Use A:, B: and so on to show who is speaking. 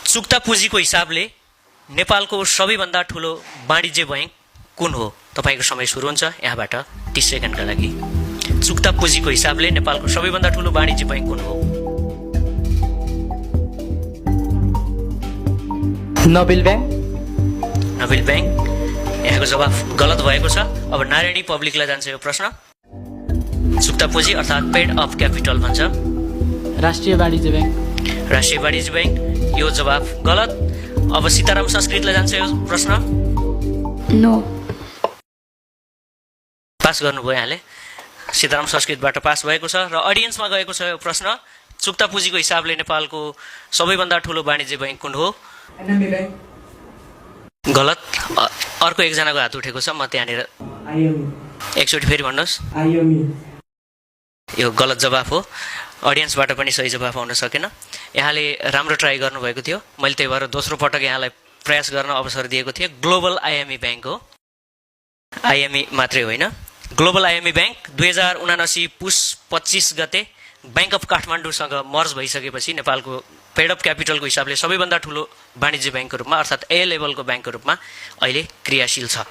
A: चुक्ता पुँजीको हिसाबले नेपालको सबैभन्दा ठुलो वाणिज्य बैंक कुन हो? तपाईको समय सुरु हुन्छ यहाँबाट 30 सेकेन्डका लागि। चुक्ता पुँजीको हिसाबले नेपालको सबैभन्दा ठुलो वाणिज्य बैंक कुन हो?
B: Nobel bank.
A: Nobel bank. यहाँको जवाफ गलत भएको छ। अब नारायणी पब्लिकलाई जान्छ यो प्रश्न। चुक्ता पुँजी अर्थात् पेड अफ क्यापिटल भन्छ।
B: राष्ट्रिय वाणिज्य बैंक।
A: राष्ट्रिय वाणिज्य बैंक, यो जवाफ गलत। अब सीताराम संस्कृतलाई जान्छ यो प्रश्न।
C: नो।
A: पास गर्नुभयो यहाँले। सीताराम संस्कृतबाट पास भएको छ र अडियन्समा गएको छ यो प्रश्न। चुक्ता पुँजीको हिसाबले नेपालको सबैभन्दा ठुलो वाणिज्य बैंक कुन हो?
B: NMB bank.
A: गलत। अर्को एकजनाको हात उठेको छ, म त्यहाँनिर एकचोटि फेरि भन्नुहोस्। यो गलत जवाफ हो। अडियन्सबाट पनि सही जवाफ आउन सकेन। यहाँले राम्रो ट्राई गर्नुभएको थियो, मैले त्यही भएर दोस्रो पटक यहाँलाई प्रयास गर्न अवसर दिएको थिएँ। ग्लोबल आइएमई बैंक हो, आइएमई मात्रै होइन। ग्लोबल आइएमई बैंक 2079 पुस 25 गते बैंक अफ काठमाडौँसँग मर्ज भइसकेपछि नेपालको पेड अफ क्यापिटलको हिसाबले सबैभन्दा ठुलो वाणिज्य ब्याङ्कको रूपमा अर्थात् ए लेभलको ब्याङ्कको रूपमा अहिले क्रियाशील छ।